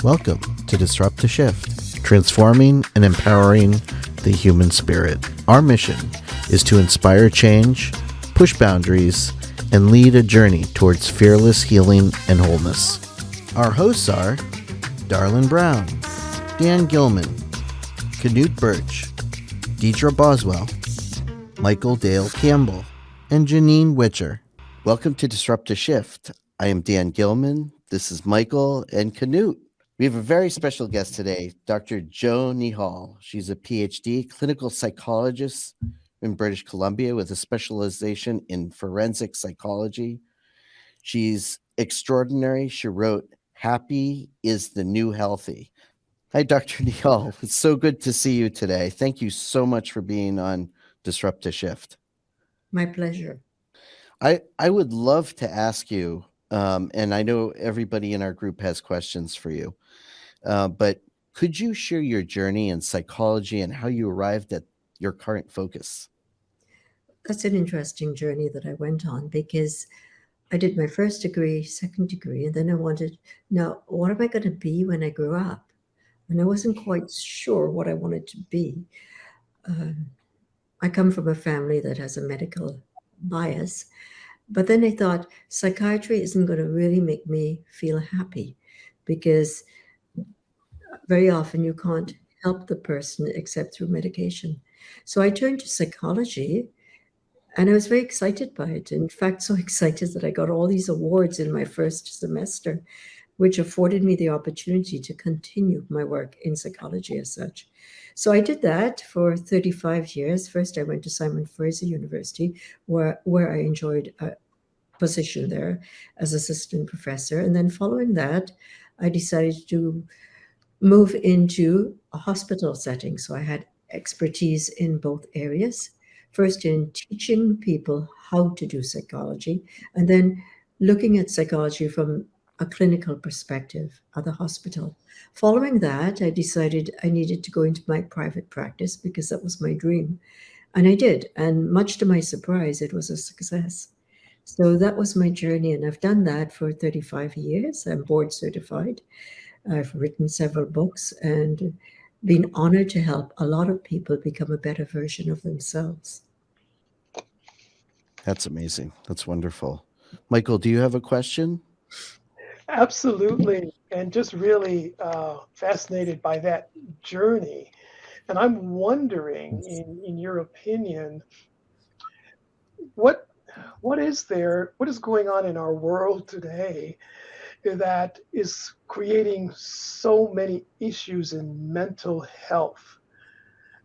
Welcome to Disrupt the Shift, transforming and empowering the human spirit. Our mission is to inspire change, push boundaries, and lead a journey towards fearless healing and wholeness. Our hosts are Darlin Brown, Dan Gilman, Knut Birch, Deidre Boswell, Michael Dale Campbell, and Janine Witcher. Welcome to Disrupt the Shift. I am Dan Gilman. This is Michael and Knut. We have a very special guest today, Dr. Jo Neehall. She's a PhD clinical psychologist in British Columbia with a specialization in forensic psychology. She's extraordinary. She wrote, "Happy is the New Healthy." Hi, Dr. Neehall. It's so good to see you today. Thank you so much for being on Disrupt to Shift. My pleasure. I would love to ask you, and I know everybody in our group has questions for you, but could you share your journey in psychology and how you arrived at your current focus? That's an interesting journey that I went on because I did my first degree, second degree, and then I wanted, now, what am I going to be when I grow up? And I wasn't quite sure what I wanted to be. Um, I come from a family that has a medical bias, but then I thought psychiatry isn't going to really make me feel happy because very often you can't help the person except through medication. So I turned to psychology. And I was very excited by it. In fact, so excited that I got all these awards in my first semester, which afforded me the opportunity to continue my work in psychology as such. So I did that for 35 years. First, I went to Simon Fraser University, where I enjoyed a position there as assistant professor. And then following that, I decided to move into a hospital setting. So I had expertise in both areas. First, in teaching people how to do psychology, and then looking at psychology from a clinical perspective at the hospital. Following that, I decided I needed to go into my private practice because that was my dream. And I did. And much to my surprise, it was a success. So that was my journey. And I've done that for 35 years. I'm board certified. I've written several books and been honored to help a lot of people become a better version of themselves. That's amazing. That's wonderful. Michael, do you have a question? Absolutely, and just really fascinated by that journey. And I'm wondering, in your opinion, what what is going on in our world today that is creating so many issues in mental health?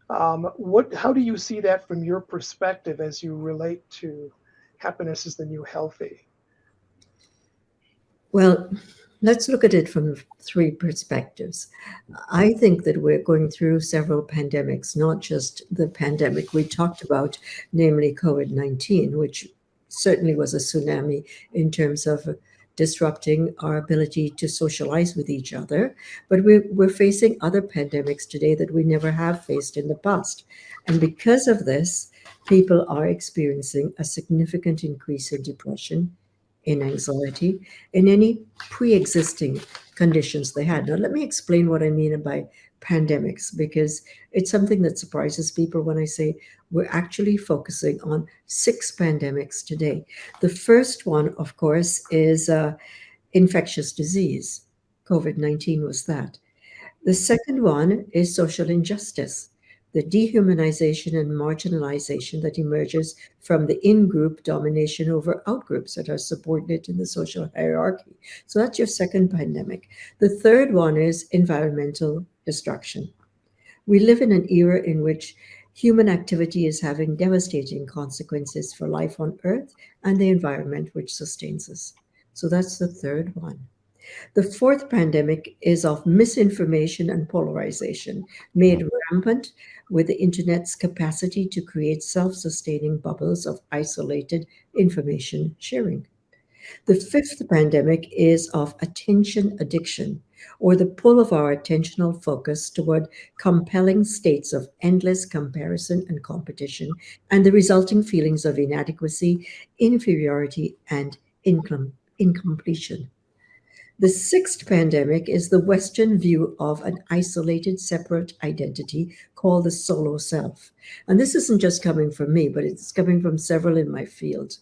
How do you see that from your perspective as you relate to happiness is the new healthy? Well, let's look at it from three perspectives. I think that we're going through several pandemics, not just the pandemic we talked about, namely COVID 19, which certainly was a tsunami in terms of disrupting our ability to socialize with each other. But we're facing other pandemics today that we never have faced in the past. And because of this, people are experiencing a significant increase in depression, in anxiety, in any pre existing conditions they had. Now, let me explain what I mean by pandemics because it's something that surprises people when I say we're actually focusing on six pandemics today. The first one, of course, is infectious disease. COVID 19 was that. The second one is social injustice, the dehumanization and marginalization that emerges from the in group domination over out groups that are subordinate in the social hierarchy. So that's your second pandemic. The third one is environmental destruction. We live in an era in which human activity is having devastating consequences for life on Earth and the environment which sustains us. So that's the third one. The fourth pandemic is of misinformation and polarization, made rampant with the internet's capacity to create self sustaining bubbles of isolated information sharing. The fifth pandemic is of attention addiction, or the pull of our attentional focus toward compelling states of endless comparison and competition, and the resulting feelings of inadequacy, inferiority, and incompletion. The sixth pandemic is the Western view of an isolated, separate identity called the solo self. And this isn't just coming from me, but it's coming from several in my field.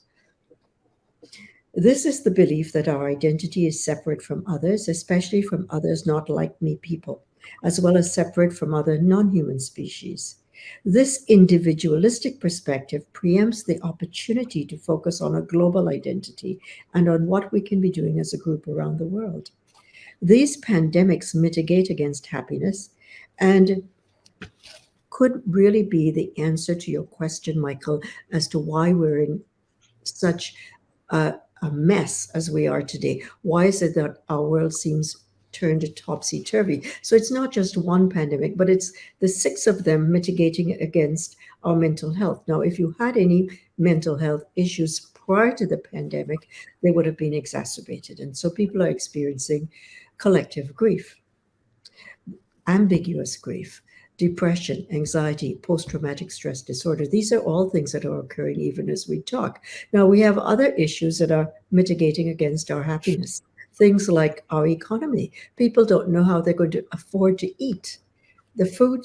This is the belief that our identity is separate from others, especially from others not like me people, as well as separate from other non human species. This individualistic perspective preempts the opportunity to focus on a global identity and on what we can be doing as a group around the world. These pandemics mitigate against happiness and could really be the answer to your question, Michael, as to why we're in such a mess as we are today. Why is it that our world seems turned topsy turvy? So it's not just one pandemic, but it's the six of them mitigating against our mental health. Now, if you had any mental health issues prior to the pandemic, they would have been exacerbated. And so people are experiencing collective grief, ambiguous grief, depression, anxiety, post traumatic stress disorder. These are all things that are occurring even as we talk. Now, we have other issues that are mitigating against our happiness. Things like our economy. People don't know how they're going to afford to eat. The food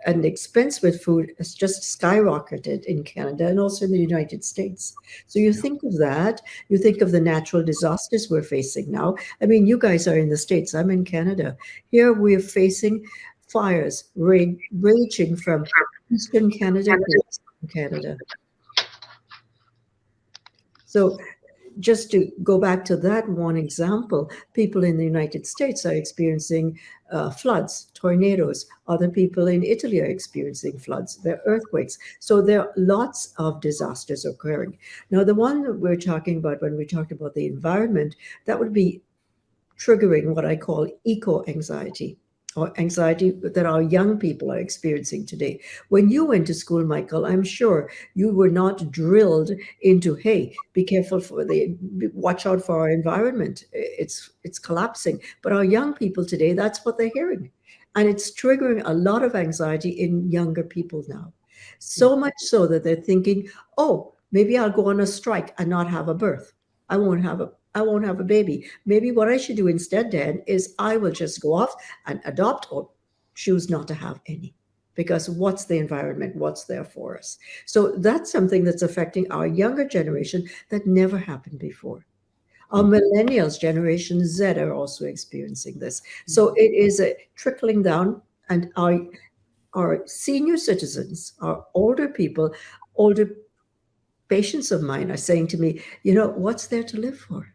and the expense with food has just skyrocketed in Canada and also in the United States. So you think of that, you think of the natural disasters we're facing now. I mean, you guys are in the States, I'm in Canada. Here we're facing fires raging from eastern Canada to western Canada. So just to go back to that one example, people in the United States are experiencing floods, tornadoes. Other people in Italy are experiencing floods, there are earthquakes. So there are lots of disasters occurring. Now, the one that we're talking about when we talked about the environment, that would be triggering what I call eco-anxiety, or anxiety that our young people are experiencing today. When you went to school, Michael, I'm sure you were not drilled into, hey, be careful watch out for our environment. It's collapsing. But our young people today, that's what they're hearing. And it's triggering a lot of anxiety in younger people now. So much so that they're thinking, oh, maybe I'll go on a strike and not have a birth. I won't have a baby. Maybe what I should do instead, Dan, is I will just go off and adopt or choose not to have any. Because what's the environment? What's there for us? So that's something that's affecting our younger generation that never happened before. Our millennials, Generation Z, are also experiencing this. So it is a trickling down, and our senior citizens, our older people, older patients of mine are saying to me, what's there to live for?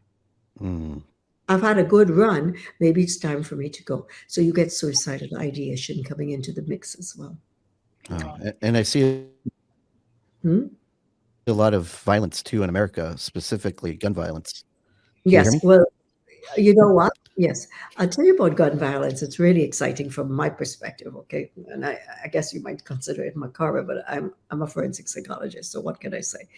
I've had a good run. Maybe it's time for me to go. So you get suicidal ideation coming into the mix as well. And I see a lot of violence too in America, specifically gun violence. Can you hear me? Well, you know what? Yes. I'll tell you about gun violence. It's really exciting from my perspective, okay? And I guess you might consider it macabre, but I'm a forensic psychologist, so what can I say?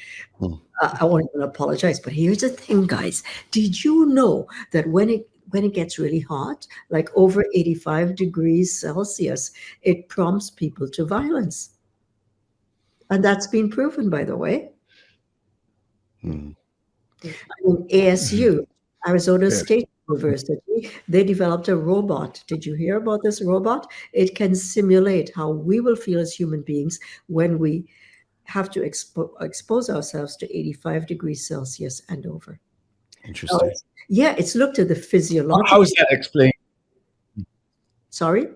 I won't even apologize, but here's the thing, guys. Did you know that when it gets really hot, like over 85 degrees Celsius, it prompts people to violence? And that's been proven, by the way. I mean, ASU, Arizona State University, they developed a robot. Did you hear about this robot? It can simulate how we will feel as human beings when we have to expose ourselves to 85 degrees Celsius and over. Interesting. Yeah, it's looked at the physiological. How is that explained? Sorry?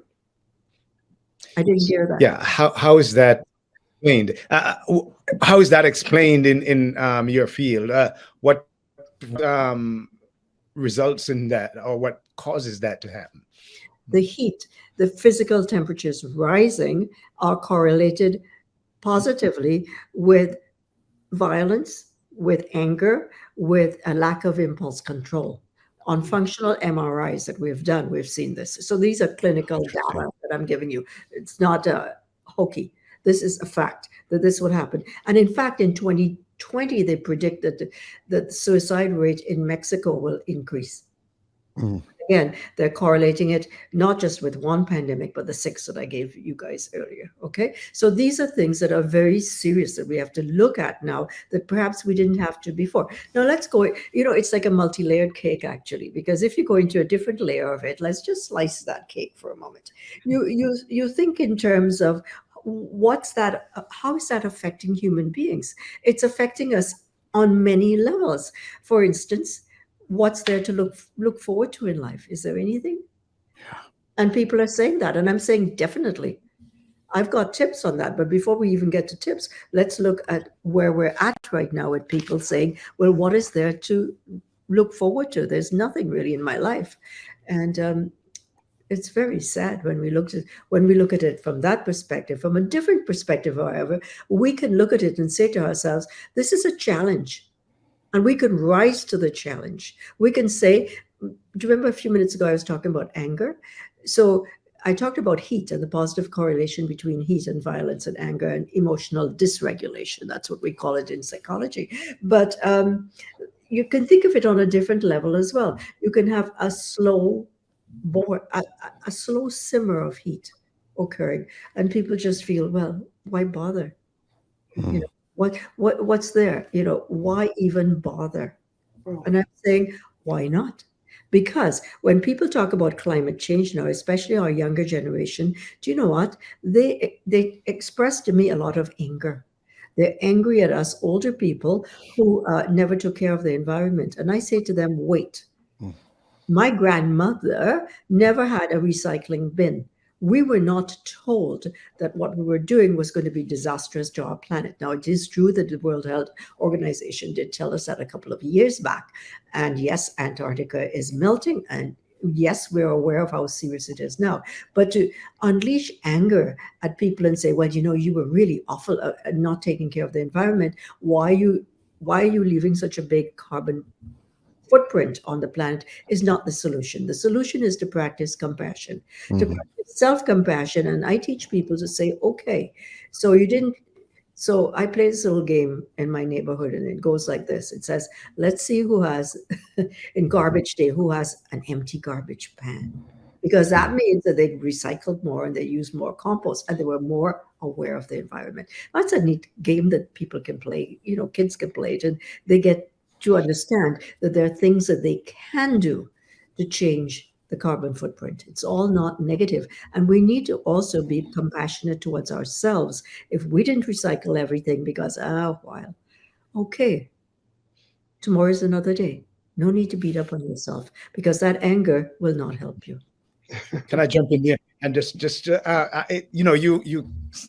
I didn't hear that. Yeah, how is that explained? How is that explained in your field? What results in that, or what causes that to happen? The heat, the physical temperatures rising are correlated positively with violence, with anger, with a lack of impulse control. On functional MRIs that we've done, we've seen this. So these are clinical data that I'm giving you. It's not hokey. This is a fact that this would happen. And in fact, in 2020, they predict that the suicide rate in Mexico will increase. Again, they're correlating it not just with one pandemic, but the 6 that I gave you guys earlier. Okay. So these are things that are very serious that we have to look at now that perhaps we didn't have to before. Now let's go, it's like a multi-layered cake actually, because if you go into a different layer of it, let's just slice that cake for a moment. You think in terms of how is that affecting human beings? It's affecting us on many levels. For instance, what's there to look forward to in life? Is there anything? And people are saying that, and I'm saying definitely. I've got tips on that, but before we even get to tips, let's look at where we're at right now with people saying, well, what is there to look forward to? There's nothing really in my life. And it's very sad when we look at it from that perspective. From a different perspective, however, we can look at it and say to ourselves, this is a challenge. And we can rise to the challenge. We can say, do you remember a few minutes ago I was talking about anger? So I talked about heat and the positive correlation between heat and violence and anger and emotional dysregulation. That's what we call it in psychology. But you can think of it on a different level as well. You can have a slow simmer of heat occurring, and people just feel, well, why bother? You know, what's there? Why even bother? And I'm saying, why not? Because when people talk about climate change now, especially our younger generation, do you know what? They express to me a lot of anger. They're angry at us older people who never took care of the environment. And I say to them, wait. My grandmother never had a recycling bin. We were not told that what we were doing was going to be disastrous to our planet. Now, it is true that the World Health Organization did tell us that a couple of years back. And yes, Antarctica is melting. And yes, we're aware of how serious it is now. But to unleash anger at people and say, well, you were really awful at not taking care of the environment. Why are you leaving such a big carbon footprint on the planet is not the solution. The solution is to practice compassion, to practice self-compassion. And I teach people to say, okay, so I play this little game in my neighborhood and it goes like this. It says, let's see who has, in garbage day, who has an empty garbage pan. Because that means that they recycled more and they used more compost and they were more aware of the environment. That's a neat game that people can play, kids can play it, and they get to understand that there are things that they can do to change the carbon footprint. It's all not negative. And we need to also be compassionate towards ourselves. If we didn't recycle everything because, while, okay, tomorrow's another day. No need to beat up on yourself because that anger will not help you. Can I jump in there and just you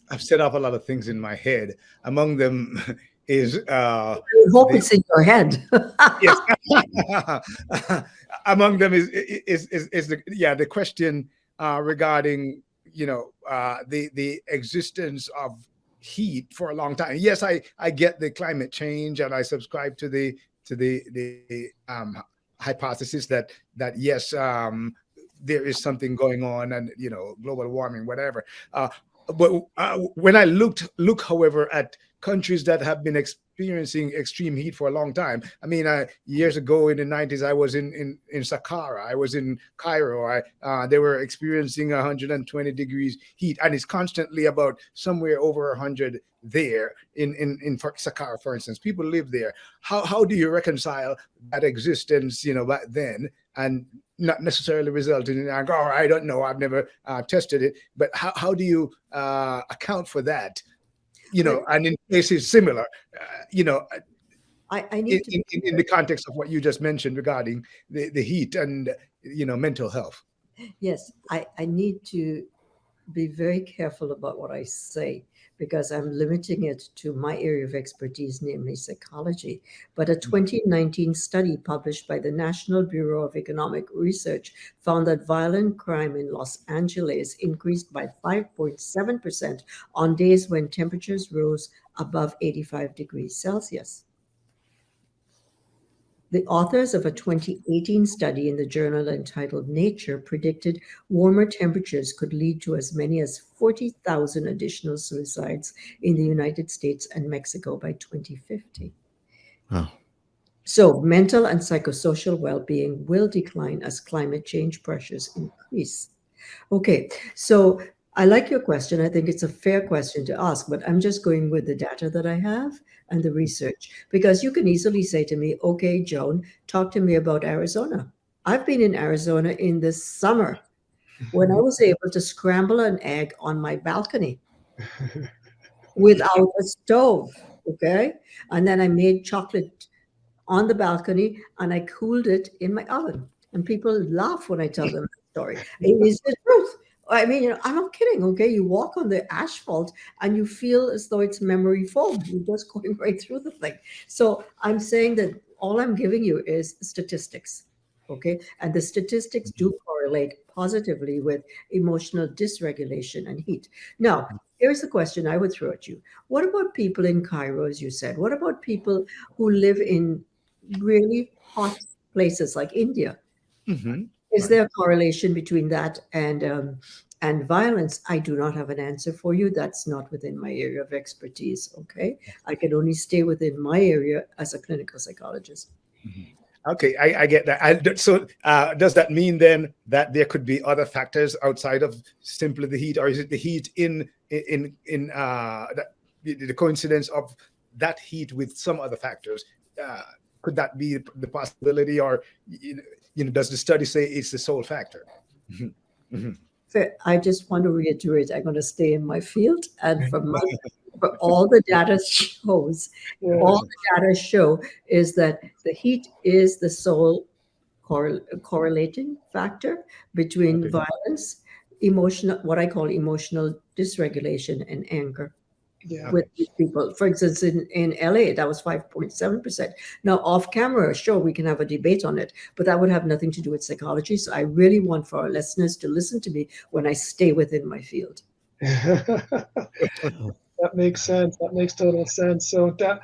have set off a lot of things in my head. Among them is I hope it's in your head. yes. Among them is the question regarding the existence of heat for a long time. Yes, I get the climate change and I subscribe to the hypothesis that yes, there is something going on and global warming, whatever. But when I look, however, at countries that have been experiencing extreme heat for a long time. I mean, years ago in the 90s, I was in Saqqara. I was in Cairo. They were experiencing 120 degrees heat, and it's constantly about somewhere over 100 there in Saqqara, for instance. People live there. How do you reconcile that existence, back then, and not necessarily resulting in, I don't know, I've never tested it, but how do you account for that? And in cases similar, I need in the context of what you just mentioned regarding the heat and mental health. Yes, I need to be very careful about what I say because I'm limiting it to my area of expertise, namely psychology. But a 2019 study published by the National Bureau of Economic Research found that violent crime in Los Angeles increased by 5.7% on days when temperatures rose above 85 degrees Celsius. The authors of a 2018 study in the journal entitled Nature predicted warmer temperatures could lead to as many as 40,000 additional suicides in the United States and Mexico by 2050. Oh. So, mental and psychosocial well being will decline as climate change pressures increase. Okay, so I like your question. I think it's a fair question to ask, but I'm just going with the data that I have and the research because you can easily say to me, okay, Joan, talk to me about Arizona. I've been in Arizona in the summer when I was able to scramble an egg on my balcony without a stove. Okay. And then I made chocolate on the balcony and I cooled it in my oven. And people laugh when I tell them the story. It is the truth. I mean, I'm not kidding. Okay. You walk on the asphalt and you feel as though it's memory foam. You're just going right through the thing. So I'm saying that all I'm giving you is statistics. Okay. And the statistics do correlate positively with emotional dysregulation and heat. Now, here's the question I would throw at you. What about people in Cairo, as you said? What about people who live in really hot places like India? Mhm. Is Right. there a correlation between that and violence? I do not have an answer for you. That's not within my area of expertise. Okay, I can only stay within my area as a clinical psychologist. Mhm. Okay, I get that. So, does that mean then that there could be other factors outside of simply the heat, or is it the heat the coincidence of that heat with some other factors? Uh, could that be the possibility, or does the study say it's the sole factor? Mhm. Mhm. I just want to reiterate, I'm going to stay in my field, and for all the data shows, all Yes. the data show is that the heat is the sole correlating factor between Okay. violence, emotional, what I call emotional dysregulation, and anger Yeah. with Okay. these people. For instance, in LA, that was 5.7%. Now, off camera, sure, we can have a debate on it, but that would have nothing to do with psychology. So I really want for our listeners to listen to me when I stay within my field. That makes sense. That makes total sense. So, Dr.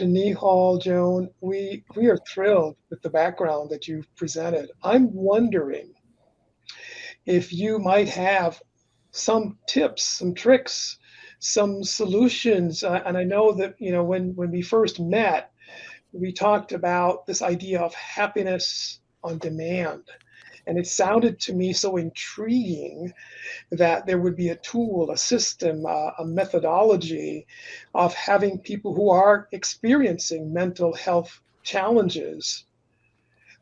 Neehall, Joan, we are thrilled with the background that you've presented. I'm wondering if you might have some tips, some tricks, some solutions. And I know that when we first met, we talked about this idea of happiness on demand. And it sounded to me so intriguing that there would be a tool, a system, a methodology of having people who are experiencing mental health challenges,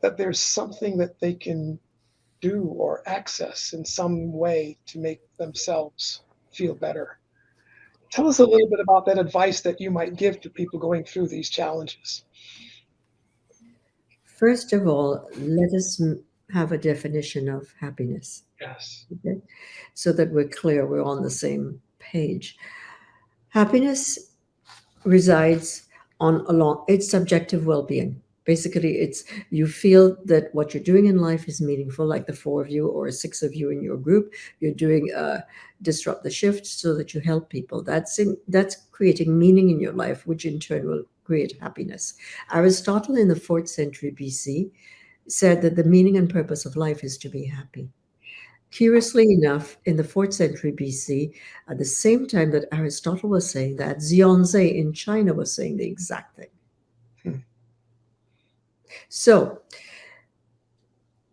that there's something that they can do or access in some way to make themselves feel better. Tell us a little bit about that advice that you might give to people going through these challenges. First of all, let us have a definition of happiness, Yes. okay? So that we're clear, we're on the same page. Happiness resides on along its subjective well-being. Basically, it's you feel that what you're doing in life is meaningful, like the four of you or six of you in your group. You're doing disrupt the shift so that you help people. That's creating meaning in your life, which in turn will create happiness. Aristotle in the 4th century BC said that the meaning and purpose of life is to be happy. Curiously enough, in the 4th century BC, at the same time that Aristotle was saying that, Zhuangzi in China was saying the exact thing. Hmm. So,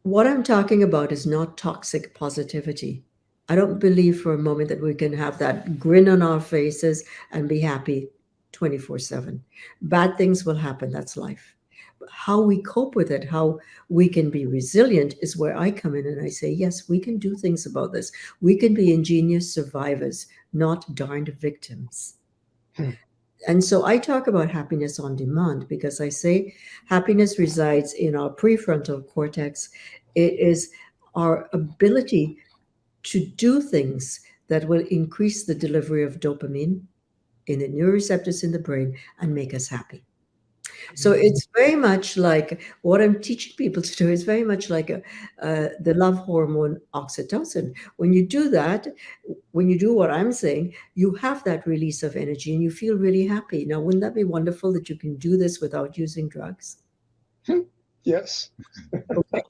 what I'm talking about is not toxic positivity. I don't believe for a moment that we can have that grin on our faces and be happy 24/7. Bad things will happen, that's life. But how we cope with it, how we can be resilient is where I come in and I say, yes, we can do things about this. We can be ingenious survivors, not darned victims. Hmm. And so I talk about happiness on demand because I say happiness resides in our prefrontal cortex. It is our ability to do things that will increase the delivery of dopamine in the neuroreceptors in the brain and make us happy. So it's very much like what I'm teaching people to do is very much like the love hormone oxytocin. When you do that, when you do what I'm saying, you have that release of energy and you feel really happy. Now, wouldn't that be wonderful that you can do this without using drugs? Hmm. Yes. Okay.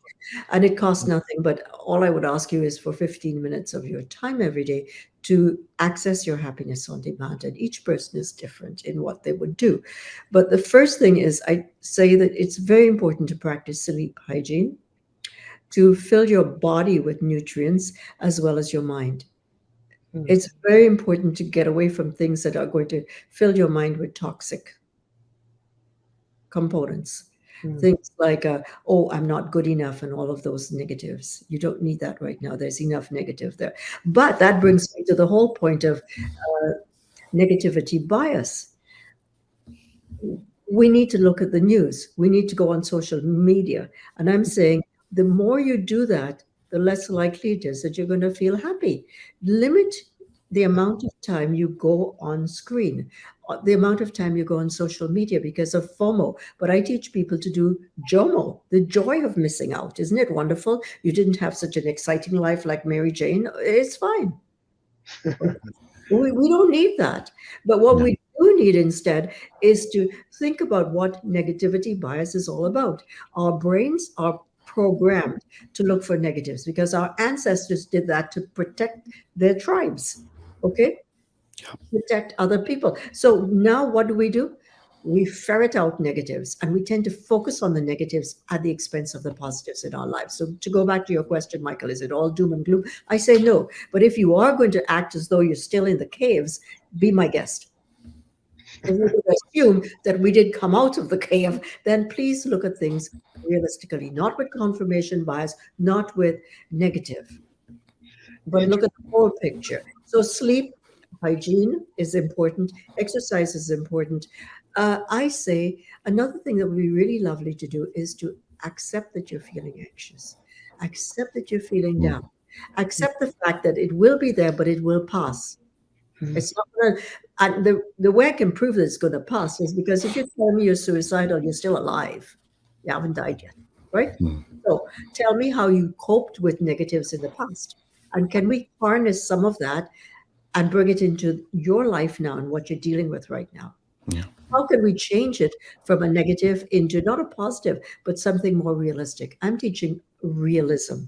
And it costs nothing, but all I would ask you is for 15 minutes of your time every day to access your happiness on demand. And each person is different in what they would do. But the first thing is, I say that it's very important to practice sleep hygiene, to fill your body with nutrients as well as your mind. Mm. It's very important to get away from things that are going to fill your mind with toxic components. Mm. Things like, oh, I'm not good enough, and all of those negatives. You don't need that right now. There's enough negative there. But that brings me to the whole point of negativity bias. We need to look at the news. We need to go on social media. And I'm saying the more you do that, the less likely it is that you're going to feel happy. Limit the amount of time you go on screen, the amount of time you go on social media because of FOMO. But I teach people to do JOMO, the joy of missing out. Isn't it wonderful? You didn't have such an exciting life like Mary Jane. It's fine. We don't need that. But what we do need instead is to think about what negativity bias is all about. Our brains are programmed to look for negatives because our ancestors did that to protect their tribes. Okay? Protect other people. So now what do? We ferret out negatives and we tend to focus on the negatives at the expense of the positives in our lives. So to go back to your question, Michael, is it all doom and gloom? I say no. But if you are going to act as though you're still in the caves, be my guest. If we assume that we did come out of the cave, then please look at things realistically, not with confirmation bias, not with negative, but look at the whole picture. So sleep hygiene is important. Exercise is important. I say another thing that would be really lovely to do is to accept that you're feeling anxious, accept that you're feeling down, accept the fact that it will be there, but it will pass. It's not going to, and the way I can prove that it's going to pass is because if you tell me you're suicidal, you're still alive. You haven't died yet, right? So tell me how you coped with negatives in the past. And can we harness some of that and bring it into your life now and what you're dealing with right now? Yeah. How can we change it from a negative into not a positive, but something more realistic? I'm teaching realism.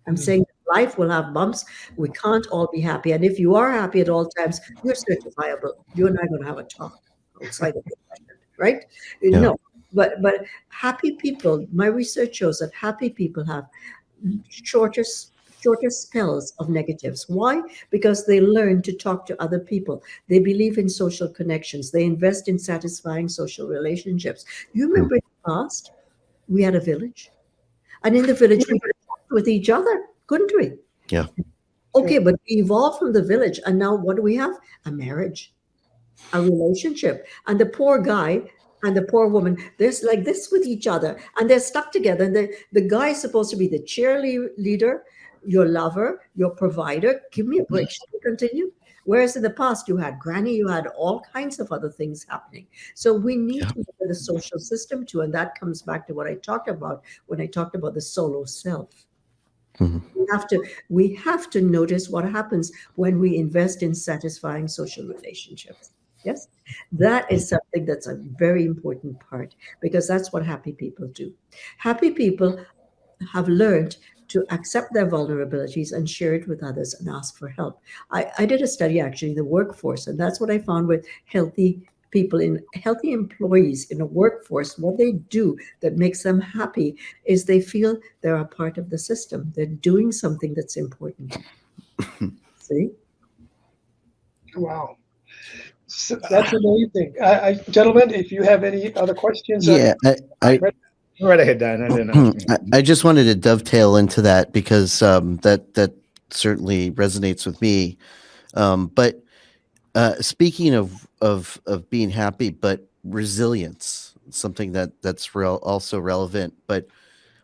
I'm saying life will have bumps. We can't all be happy. And if you are happy at all times, you're certifiable. You and I are going to have a talk outside of the session, right? Yeah. No, but happy people, my research shows that happy people have shortest spells of negatives. Why? Because they learn to talk to other people. They believe in social connections. They invest in satisfying social relationships. You remember in the past, we had a village. And in the village, we talked with each other, couldn't we? Yeah. Okay, but we evolved from the village. And now what do we have? A marriage, a relationship. And the poor guy and the poor woman, they're like this with each other. And they're stuck together. And the guy is supposed to be the cheerleader, your lover, your provider. Give me a break. Should we continue? Whereas in the past, you had granny, you had all kinds of other things happening. So we need to look at the social system too. And that comes back to what I talked about when I talked about the solo self. We have to notice what happens when we invest in satisfying social relationships. Yes, that is something that's a very important part because that's what happy people do. Happy people have learned to accept their vulnerabilities and share it with others and ask for help. I did a study actually in the workforce, and that's what I found with healthy people, in healthy employees in a workforce. What they do that makes them happy is they feel they're a part of the system. They're doing something that's important. See? Wow. So that's amazing. Gentlemen, if you have any other questions. Yeah. Go right ahead, Dan. And then, I just wanted to dovetail into that because that certainly resonates with me. But speaking of being happy, but resilience, something that's also relevant. But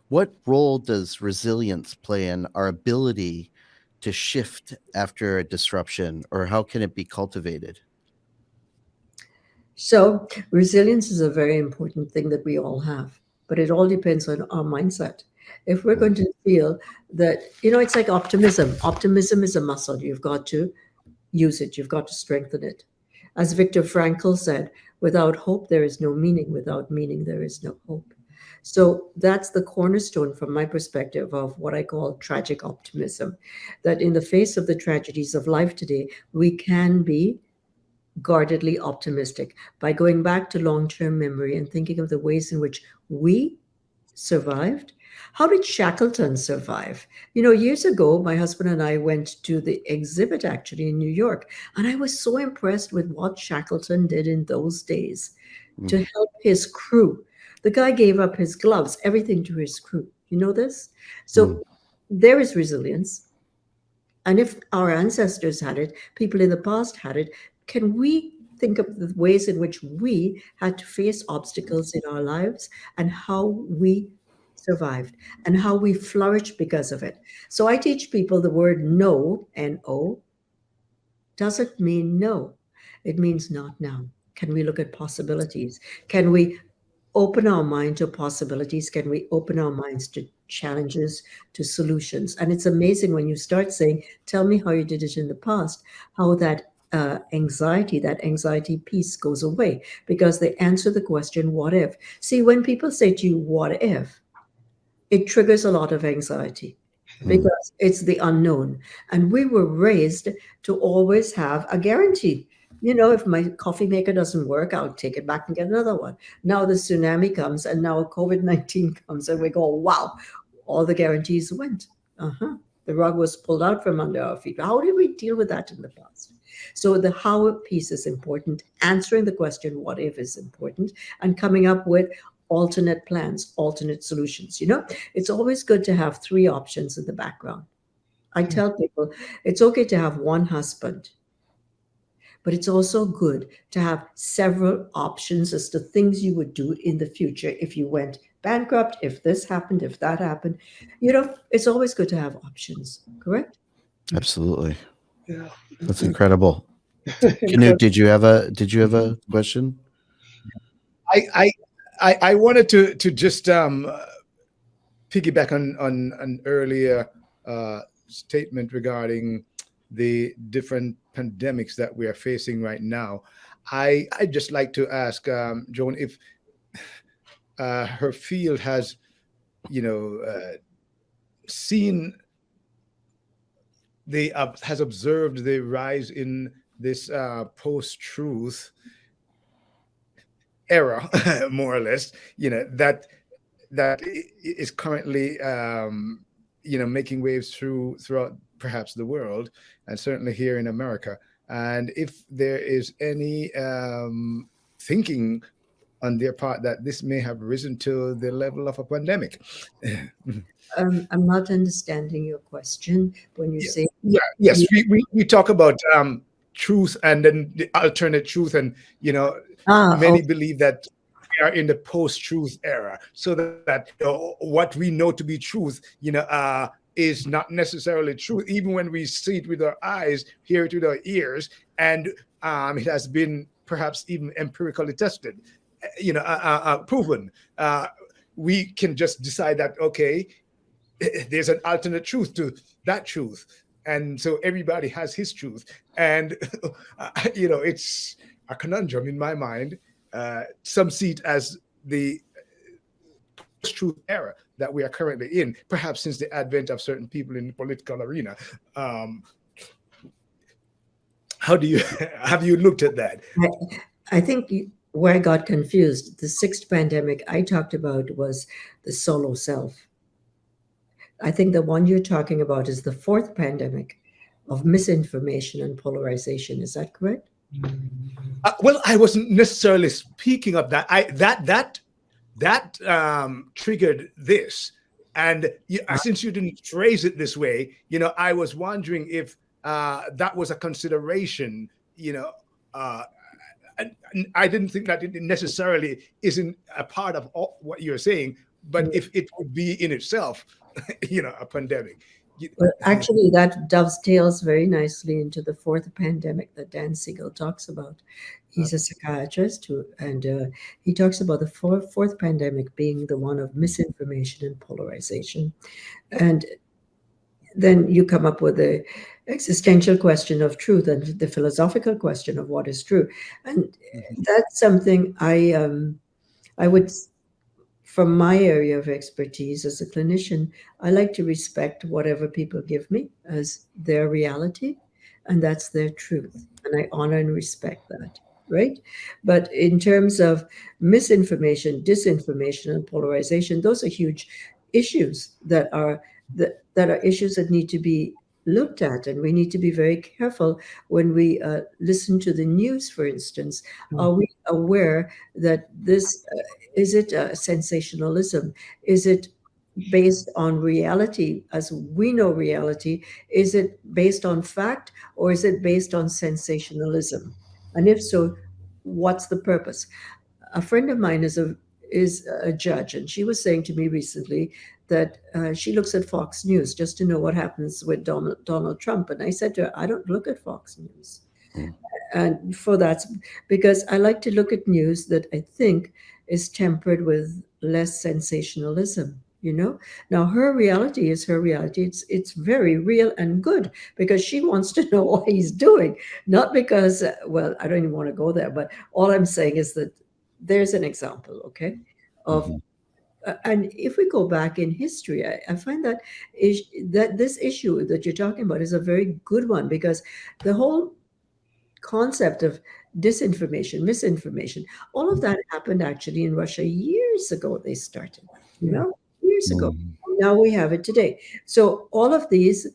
what role does resilience play in our ability to shift after a disruption, or how can it be cultivated? So resilience is a very important thing that we all have, but it all depends on our mindset. If we're going to feel that, it's like optimism. Optimism is a muscle. You've got to use it. You've got to strengthen it. As Viktor Frankl said, without hope, there is no meaning. Without meaning, there is no hope. So that's the cornerstone from my perspective of what I call tragic optimism, that in the face of the tragedies of life today, we can be guardedly optimistic by going back to long-term memory and thinking of the ways in which we survived. How did Shackleton survive? Years ago, my husband and I went to the exhibit actually in New York, and I was so impressed with what Shackleton did in those days to Mm. help his crew. The guy gave up his gloves, everything to his crew. You know this? So Mm. there is resilience. And if our ancestors had it, people in the past had it, can we think of the ways in which we had to face obstacles in our lives and how we survived and how we flourished because of it? So I teach people the word no, N-O, doesn't mean no. It means not now. Can we look at possibilities? Can we open our mind to possibilities? Can we open our minds to challenges, to solutions? And it's amazing when you start saying, tell me how you did it in the past, how that anxiety piece goes away because they answer the question, what if? See, when people say to you, what if, it triggers a lot of anxiety Mm. because it's the unknown. And we were raised to always have a guarantee. If my coffee maker doesn't work, I'll take it back and get another one. Now the tsunami comes and now COVID-19 comes and we go, wow, all the guarantees went. Uh-huh. The rug was pulled out from under our feet. How did we deal with that in the past? So the how piece is important. Answering the question, what if, is important, and coming up with alternate plans, alternate solutions. It's always good to have three options in the background. I tell people it's okay to have one husband, but it's also good to have several options as to things you would do in the future if you went bankrupt, if this happened, if that happened. It's always good to have options, correct? Absolutely. Yeah. That's incredible. Canute, Incredible. did you have a question? I I I wanted to just piggyback on an earlier statement regarding the different pandemics that we are facing right now. I just like to ask Joan if her field has, seen has observed the rise in this post-truth era, more or less. That is currently making waves throughout perhaps the world, and certainly here in America. And if there is any thinking on their part that this may have risen to the level of a pandemic. I'm not understanding your question when you Yeah, say. yes, we talk about truth and then the alternate truth, and many Okay. believe that we are in the post-truth era, so that what we know to be truth, is not necessarily true, even when we see it with our eyes, hear it with our ears, and it has been perhaps even empirically tested, proven. We can just decide that, okay, there's an alternate truth to that truth, and so everybody has his truth, and it's a conundrum in my mind. Some see it as the post-truth era that we are currently in, perhaps since the advent of certain people in the political arena. How do you have you looked at that? I think where I got confused, the sixth pandemic I talked about was the solo self. I think the one you're talking about is the fourth pandemic of misinformation and polarization. Is that correct? Well, I wasn't necessarily speaking of that. That triggered this, and since you didn't phrase it this way, I was wondering if that was a consideration. And I didn't think that it necessarily isn't a part of what you're saying, but if it would be in itself, a pandemic. Well, actually, that dovetails very nicely into the fourth pandemic that Dan Siegel talks about. He's a psychiatrist and he talks about the fourth pandemic being the one of misinformation and polarization. And then you come up with the existential question of truth and the philosophical question of what is true. And that's something I would from my area of expertise as a clinician, I like to respect whatever people give me as their reality, and that's their truth. And I honor and respect that, right? But in terms of misinformation, disinformation, and polarization, those are huge issues that are issues that need to be looked at, and we need to be very careful when we listen to the news, for instance. Are we aware that this is it sensationalism? Is it based on reality as we know reality? Is it based on fact, or is it based on sensationalism? And if so, what's the purpose? A friend of mine is a judge, and she was saying to me recently that she looks at Fox News just to know what happens with Donald Trump. And I said to her, I don't look at Fox News. And for that, because I like to look at news that I think is tempered with less sensationalism. Now her reality is her reality. It's very real and good, because she wants to know what he's doing, not because well, I don't even want to go there. But all I'm saying is that there's an example, okay, of and if we go back in history, I find that this issue that you're talking about is a very good one, because the whole concept of disinformation, misinformation, all of that happened actually in Russia years ago. They started, years ago. Now we have it today. So all of these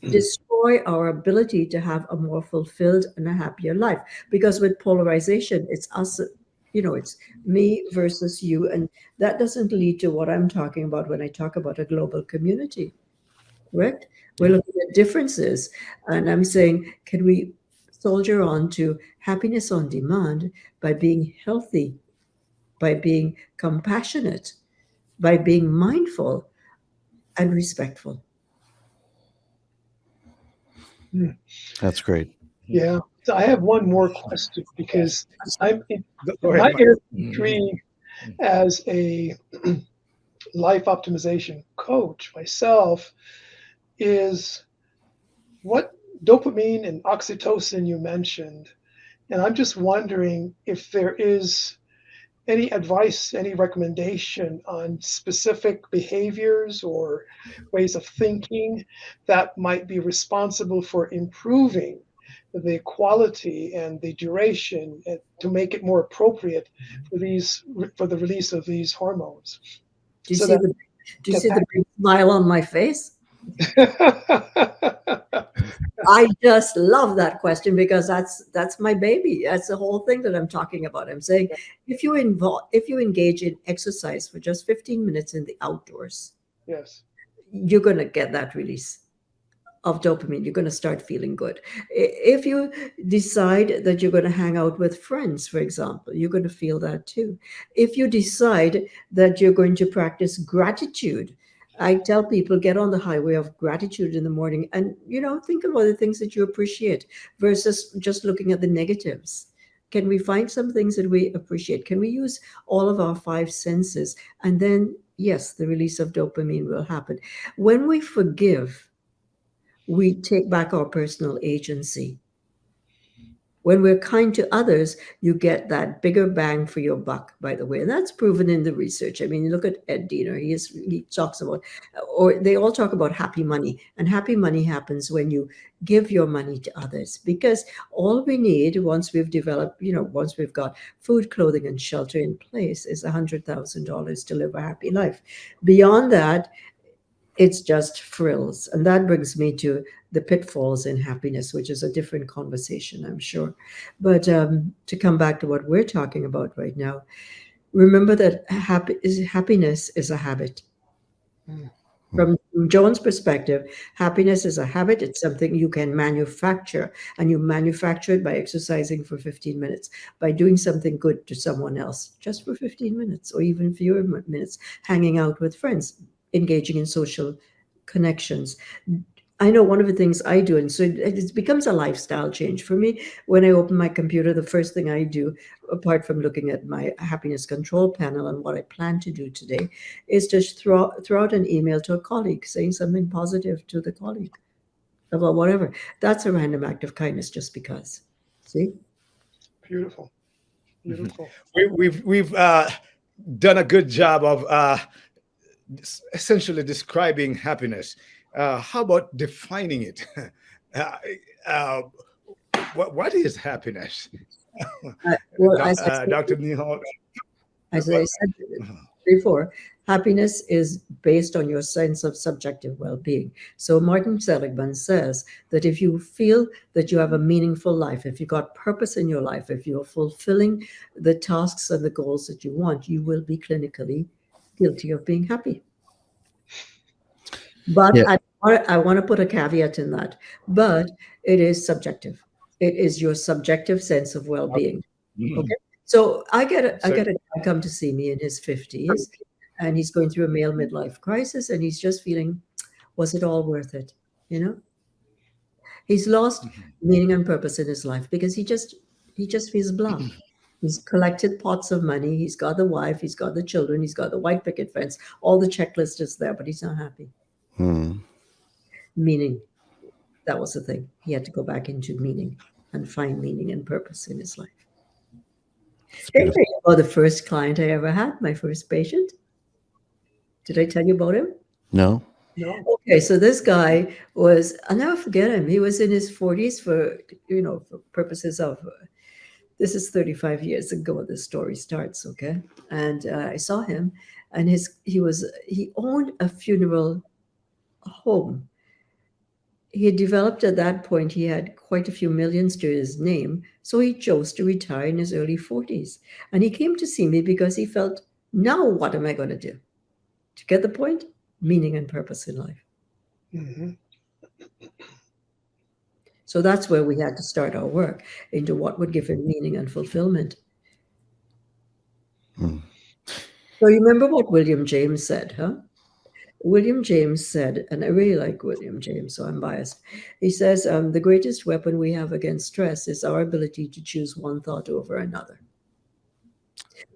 destroy our ability to have a more fulfilled and a happier life. Because with polarization, it's us, it's me versus you. And that doesn't lead to what I'm talking about when I talk about a global community, correct? We're looking at differences. And I'm saying, can we soldier on to happiness on demand by being healthy, by being compassionate, by being mindful and respectful? That's great. Yeah. So I have one more question, because I'm in Go my ahead, area Mike. of intrigue as a life optimization coach myself is what dopamine and oxytocin you mentioned. And I'm just wondering if there is any advice, any recommendation on specific behaviors or ways of thinking that might be responsible for improving the quality and the duration, to make it more appropriate for the release of these hormones. Do you So see that the do you get see the big smile on my face? back. I just love that question, because that's my baby. That's the whole thing that I'm talking about. I'm saying, if you engage in exercise for just 15 minutes in the outdoors, Yes. you're going to get that release of dopamine. You're going to start feeling good. If you decide that you're going to hang out with friends, for example, you're going to feel that too. If you decide that you're going to practice gratitude, I tell people, get on the highway of gratitude in the morning, and think about the things that you appreciate versus just looking at the negatives. Can we find some things that we appreciate? Can we use all of our five senses? And then, yes, the release of dopamine will happen. When we forgive, we take back our personal agency. When we're kind to others, you get that bigger bang for your buck, by the way. And that's proven in the research. I mean, look at Ed Diener. He talks about, or they all talk about happy money. And happy money happens when you give your money to others. Because all we need, once we've developed, once we've got food, clothing, and shelter in place, is $100,000 to live a happy life. Beyond that, it's just frills. And that brings me to the pitfalls in happiness, which is a different conversation, I'm sure. But to come back to what we're talking about right now, remember that happiness is a habit. From Joan's perspective, happiness is a habit. It's something you can manufacture, and you manufacture it by exercising for 15 minutes, by doing something good to someone else just for 15 minutes, or even fewer minutes, hanging out with friends, engaging in social connections. I know one of the things I do, and so it becomes a lifestyle change for me. When I open my computer, the first thing I do, apart from looking at my happiness control panel and what I plan to do today, is just throw out an email to a colleague saying something positive to the colleague about whatever. That's a random act of kindness, just because. See? Beautiful. Beautiful. We've done a good job of essentially describing happiness. How about defining it? uh, uh, what is happiness? Well, as I said, Dr. Neehall. as I said before, happiness is based on your sense of subjective well-being. So Martin Seligman says that if you feel that you have a meaningful life, if you got purpose in your life, if you're fulfilling the tasks and the goals that you want, you will be clinically guilty of being happy. But Yeah. I want to put a caveat in that. But it is subjective. It is your subjective sense of well-being. Okay. So I get a guy come to see me in his 50s, and he's going through a male midlife crisis, and he's just feeling, was it all worth it? You know, he's lost meaning and purpose in his life because he just feels blah. He's collected pots of money. He's got the wife. He's got the children. He's got the white picket fence. All the checklist is there, but he's not happy. Meaning, that was the thing. He had to go back into meaning and find meaning and purpose in his life. Hey, the first client I ever had, my first patient. Did I tell you about him? No. Okay, so this guy was, I'll never forget him. He was in his 40s for purposes of, this is 35 years ago, the story starts, okay? And I saw him, and he owned a funeral home. He had developed at that point, he had quite a few millions to his name, so he chose to retire in his early 40s. And he came to see me because he felt, now what am I going to do? To get the point? Meaning and purpose in life. So that's where we had to start our work into what would give him meaning and fulfillment. So you remember what William James said, huh? William James said, and I really like William James, so I'm biased. He says, the greatest weapon we have against stress is our ability to choose one thought over another.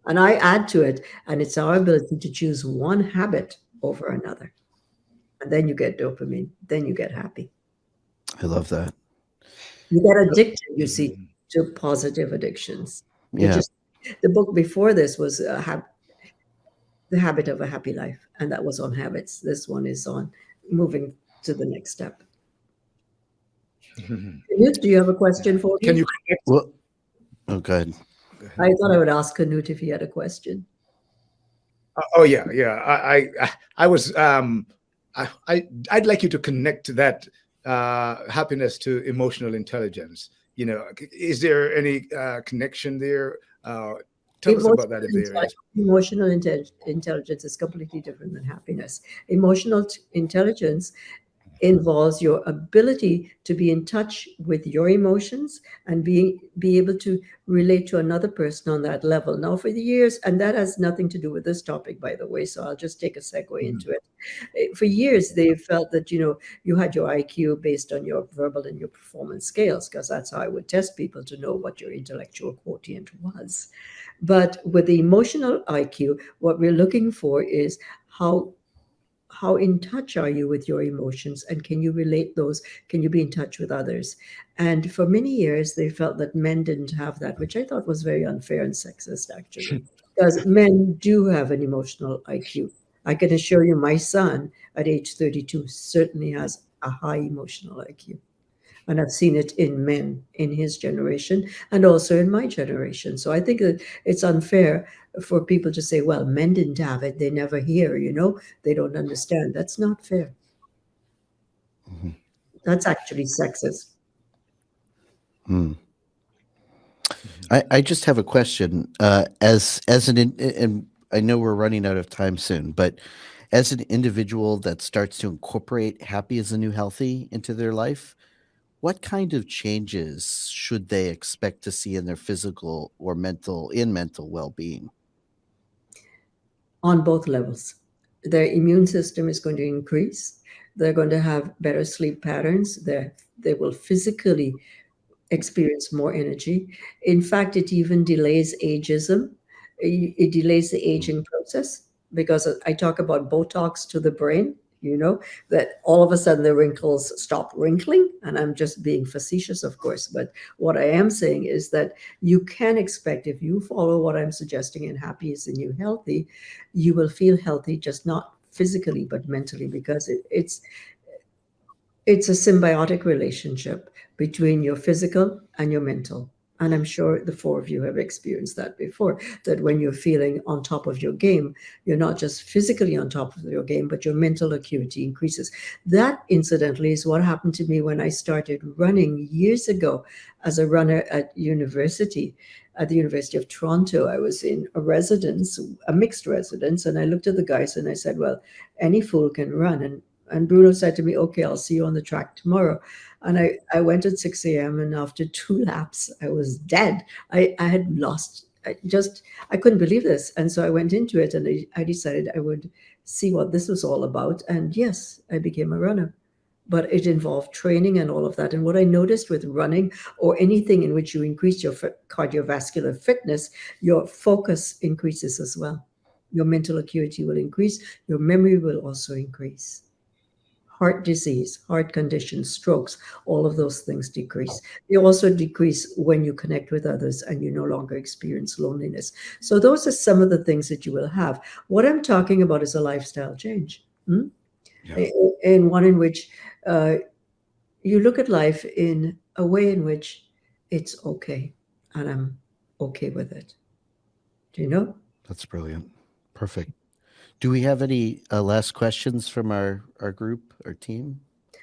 And I add to it, and it's our ability to choose one habit over another. And then you get dopamine, then you get happy. I love that. You get addicted, you see, to positive addictions. Yeah. The book before this was The Habit of a Happy Life, and that was on habits. This one is on moving to the next step. Knut, do you have a question for me? Can you connect? Well, oh, go ahead. I thought I would ask Knut if he had a question. Oh yeah. I was. I'd like you to connect that happiness to emotional intelligence. You know, is there any connection there? Tell us about that if there is. Emotional intelligence is completely different than happiness. Emotional intelligence involves your ability to be in touch with your emotions and be able to relate to another person on that level. Now, for the years, and that has nothing to do with this topic, by the way, so I'll just take a segue into it. For years, they felt that, you had your IQ based on your verbal and your performance scales, because that's how I would test people to know what your intellectual quotient was. But with the emotional IQ, what we're looking for is how in touch are you with your emotions, and can you relate those? Can you be in touch with others? And for many years, they felt that men didn't have that, which I thought was very unfair and sexist, actually, because men do have an emotional IQ. I can assure you my son at age 32 certainly has a high emotional IQ. And I've seen it in men in his generation and also in my generation. So I think that it's unfair for people to say, well, men didn't have it. They never hear, they don't understand. That's not fair. That's actually sexist. I just have a question. And I know we're running out of time soon, but as an individual that starts to incorporate happy as a new healthy into their life, what kind of changes should they expect to see in their physical or mental well-being? On both levels. Their immune system is going to increase. They're going to have better sleep patterns. They will physically experience more energy. In fact, it even delays ageism. It delays the aging process, because I talk about Botox to the brain. that all of a sudden the wrinkles stop wrinkling. And I'm just being facetious, of course. But what I am saying is that you can expect, if you follow what I'm suggesting, and happy is the new healthy, you will feel healthy, just not physically, but mentally, because it's a symbiotic relationship between your physical and your mental. And I'm sure the four of you have experienced that before, that when you're feeling on top of your game, you're not just physically on top of your game, but your mental acuity increases. That, incidentally, is what happened to me when I started running years ago as a runner at university. At the University of Toronto, I was in a residence, a mixed residence, and I looked at the guys and I said, well, any fool can run. And Bruno said to me, okay, I'll see you on the track tomorrow. And I went at 6 a.m. and after 2 laps, I was dead. I had lost, I couldn't believe this. And so I went into it and I decided I would see what this was all about. And yes, I became a runner. But it involved training and all of that. And what I noticed with running, or anything in which you increase your cardiovascular fitness, your focus increases as well. Your mental acuity will increase. Your memory will also increase. Heart disease, heart conditions, strokes, all of those things decrease. They also decrease when you connect with others and you no longer experience loneliness. So those are some of the things that you will have. What I'm talking about is a lifestyle change. And one in which you look at life in a way in which it's okay, and I'm okay with it. Do you know? That's brilliant. Perfect. Do we have any last questions from our group, our team?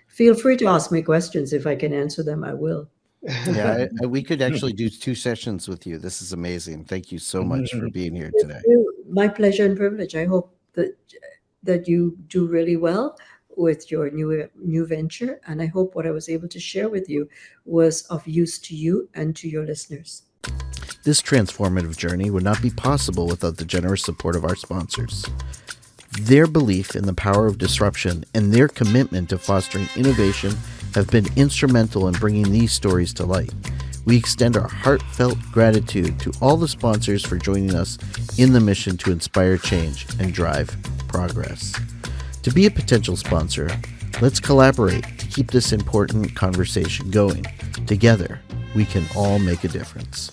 Feel free to ask me questions. If I can answer them, I will. Yeah, we could actually do 2 sessions with you. This is amazing. Thank you so much for being here today. My pleasure and privilege. I hope that you do really well with your new venture, and I hope what I was able to share with you was of use to you and to your listeners. This transformative journey would not be possible without the generous support of our sponsors. Their belief in the power of disruption and their commitment to fostering innovation have been instrumental in bringing these stories to light. We extend our heartfelt gratitude to all the sponsors for joining us in the mission to inspire change and drive progress. To be a potential sponsor, let's collaborate to keep this important conversation going. Together, we can all make a difference.